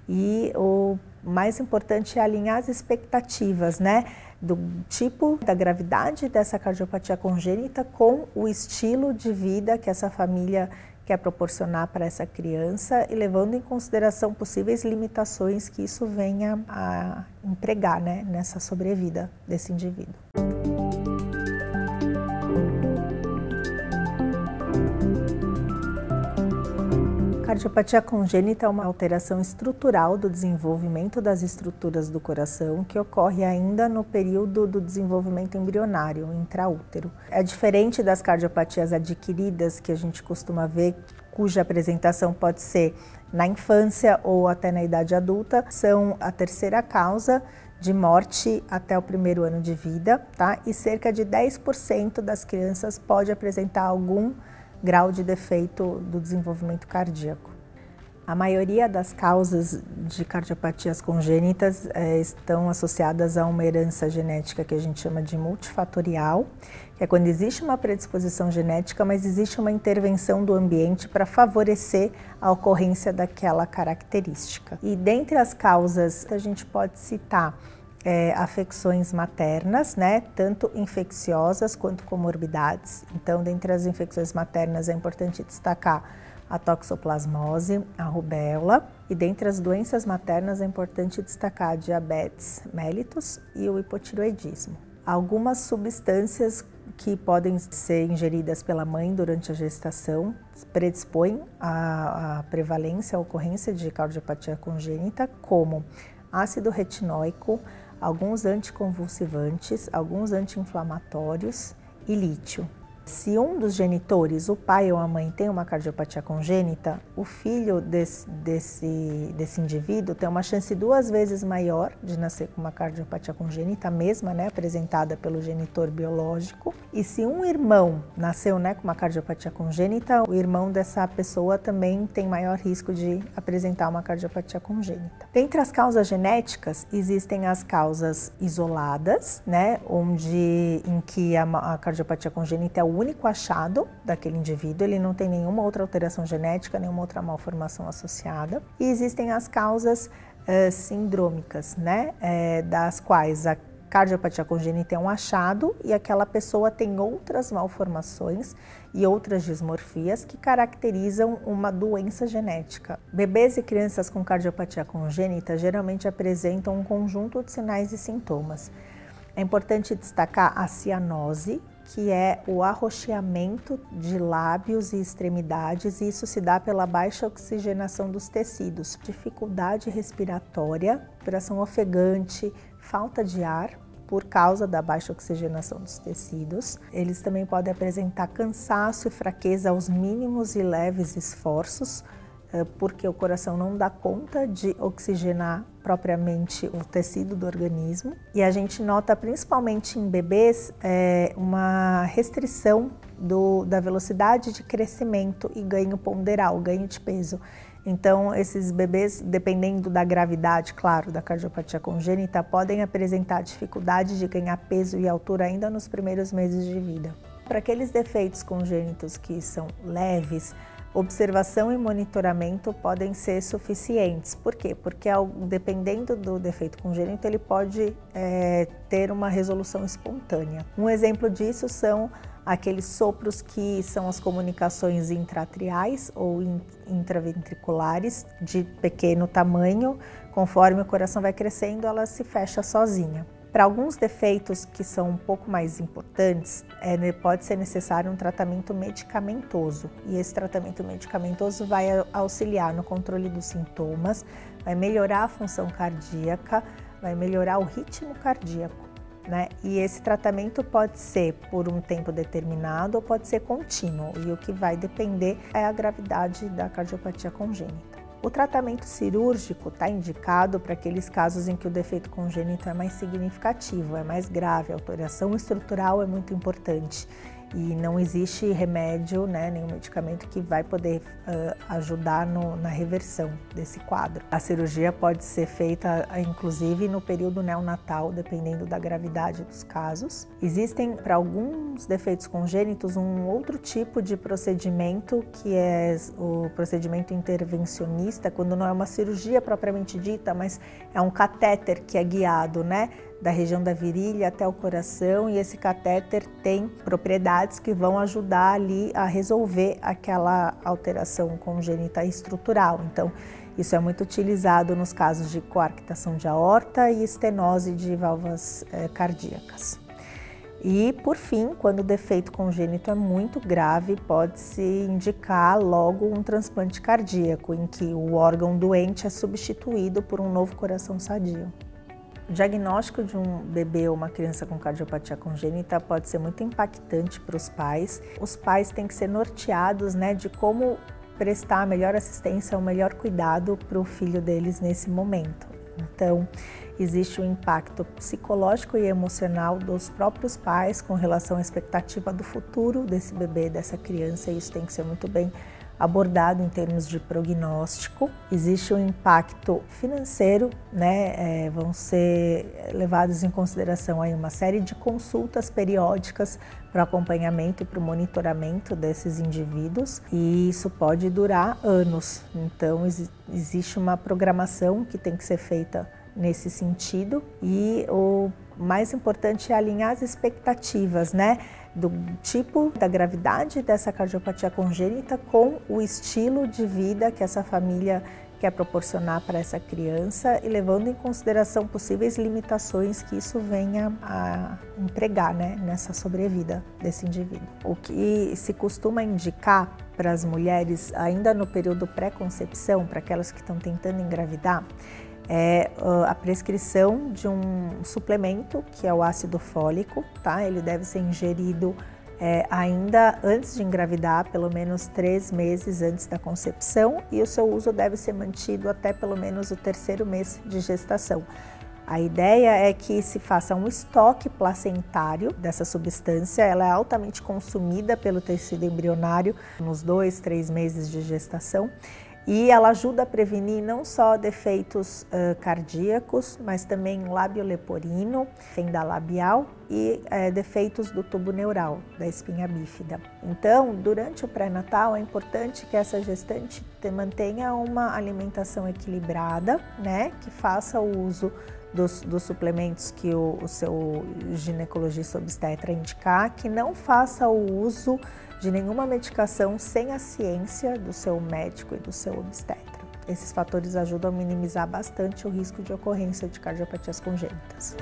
E o mais importante é alinhar as expectativas, né, do tipo, da gravidade dessa cardiopatia congênita com o estilo de vida que essa família quer proporcionar para essa criança e levando em consideração possíveis limitações que isso venha a empregar, né, nessa sobrevida desse indivíduo. A cardiopatia congênita é uma alteração estrutural do desenvolvimento das estruturas do coração que ocorre ainda no período do desenvolvimento embrionário, intraútero. É diferente das cardiopatias adquiridas que a gente costuma ver, cuja apresentação pode ser na infância ou até na idade adulta, são a terceira causa de morte até o primeiro ano de vida, tá? E cerca de 10% das crianças pode apresentar algum grau de defeito do desenvolvimento cardíaco. A maioria das causas de cardiopatias congênitas estão associadas a uma herança genética que a gente chama de multifatorial, que é quando existe uma predisposição genética, mas existe uma intervenção do ambiente para favorecer a ocorrência daquela característica. E dentre as causas, a gente pode citar afecções maternas, né, tanto infecciosas quanto comorbidades. Então, dentre as infecções maternas é importante destacar a toxoplasmose, a rubéola, e dentre as doenças maternas é importante destacar a diabetes mellitus e o hipotireoidismo. Algumas substâncias que podem ser ingeridas pela mãe durante a gestação predispõem à prevalência, à ocorrência de cardiopatia congênita, como ácido retinóico, alguns anticonvulsivantes, alguns anti-inflamatórios e lítio. Se um dos genitores, o pai ou a mãe, tem uma cardiopatia congênita, o filho desse indivíduo tem uma chance 2 vezes maior de nascer com uma cardiopatia congênita, a mesma, né, apresentada pelo genitor biológico. E se um irmão nasceu, né, com uma cardiopatia congênita, o irmão dessa pessoa também tem maior risco de apresentar uma cardiopatia congênita. Dentre as causas genéticas, existem as causas isoladas, né, em que a cardiopatia congênita é o único achado daquele indivíduo, ele não tem nenhuma outra alteração genética, nenhuma outra malformação associada. E existem as causas sindrômicas, né, das quais a cardiopatia congênita é um achado e aquela pessoa tem outras malformações e outras dismorfias que caracterizam uma doença genética. Bebês e crianças com cardiopatia congênita geralmente apresentam um conjunto de sinais e sintomas. É importante destacar a cianose, que é o arroxeamento de lábios e extremidades, e isso se dá pela baixa oxigenação dos tecidos, dificuldade respiratória, respiração ofegante, falta de ar por causa da baixa oxigenação dos tecidos. Eles também podem apresentar cansaço e fraqueza aos mínimos e leves esforços, porque o coração não dá conta de oxigenar propriamente o tecido do organismo. E a gente nota principalmente em bebês uma restrição da velocidade de crescimento e ganho ponderal, ganho de peso. Então, esses bebês, dependendo da gravidade, claro, da cardiopatia congênita, podem apresentar dificuldade de ganhar peso e altura ainda nos primeiros meses de vida. Para aqueles defeitos congênitos que são leves, observação e monitoramento podem ser suficientes. Por quê? Porque dependendo do defeito congênito, ele pode ter uma resolução espontânea. Um exemplo disso são aqueles sopros que são as comunicações intraatriais ou intraventriculares de pequeno tamanho. Conforme o coração vai crescendo, ela se fecha sozinha. Para alguns defeitos que são um pouco mais importantes, pode ser necessário um tratamento medicamentoso. E esse tratamento medicamentoso vai auxiliar no controle dos sintomas, vai melhorar a função cardíaca, vai melhorar o ritmo cardíaco, né? E esse tratamento pode ser por um tempo determinado ou pode ser contínuo. E o que vai depender é a gravidade da cardiopatia congênita. O tratamento cirúrgico está indicado para aqueles casos em que o defeito congênito é mais significativo, é mais grave, a alteração estrutural é muito importante E não existe remédio, né, nenhum medicamento que vai poder ajudar na reversão desse quadro. A cirurgia pode ser feita, inclusive, no período neonatal, dependendo da gravidade dos casos. Existem, para alguns defeitos congênitos, um outro tipo de procedimento, que é o procedimento intervencionista, quando não é uma cirurgia propriamente dita, mas é um catéter que é guiado, né, da região da virilha até o coração, e esse catéter tem propriedades que vão ajudar ali a resolver aquela alteração congênita estrutural. Então, isso é muito utilizado nos casos de coarctação de aorta e estenose de válvulas cardíacas. E, por fim, quando o defeito congênito é muito grave, pode-se indicar logo um transplante cardíaco, em que o órgão doente é substituído por um novo coração sadio. O diagnóstico de um bebê ou uma criança com cardiopatia congênita pode ser muito impactante para os pais. Os pais têm que ser norteados, né, de como prestar a melhor assistência, o melhor cuidado para o filho deles nesse momento. Então, existe um impacto psicológico e emocional dos próprios pais com relação à expectativa do futuro desse bebê, dessa criança, e isso tem que ser muito bem abordado em termos de prognóstico. Existe um impacto financeiro, né? Vão ser levados em consideração aí uma série de consultas periódicas para o acompanhamento e para o monitoramento desses indivíduos, e isso pode durar anos. Então, existe uma programação que tem que ser feita nesse sentido, e o mais importante é alinhar as expectativas, né, do tipo, da gravidade dessa cardiopatia congênita com o estilo de vida que essa família quer proporcionar para essa criança, e levando em consideração possíveis limitações que isso venha a empregar, né, nessa sobrevida desse indivíduo. O que se costuma indicar para as mulheres ainda no período pré-concepção, para aquelas que estão tentando engravidar, é a prescrição de um suplemento, que é o ácido fólico, tá? Ele deve ser ingerido ainda antes de engravidar, pelo menos 3 meses antes da concepção, e o seu uso deve ser mantido até pelo menos o 3º mês de gestação. A ideia é que se faça um estoque placentário dessa substância. Ela é altamente consumida pelo tecido embrionário nos 2, 3 meses de gestação, e ela ajuda a prevenir não só defeitos cardíacos, mas também lábio leporino, fenda labial e defeitos do tubo neural, da espinha bífida. Então, durante o pré-natal, é importante que essa gestante mantenha uma alimentação equilibrada, né, que faça o uso dos suplementos que o seu ginecologista obstetra indicar, que não faça o uso de nenhuma medicação sem a ciência do seu médico e do seu obstetra. Esses fatores ajudam a minimizar bastante o risco de ocorrência de cardiopatias congênitas.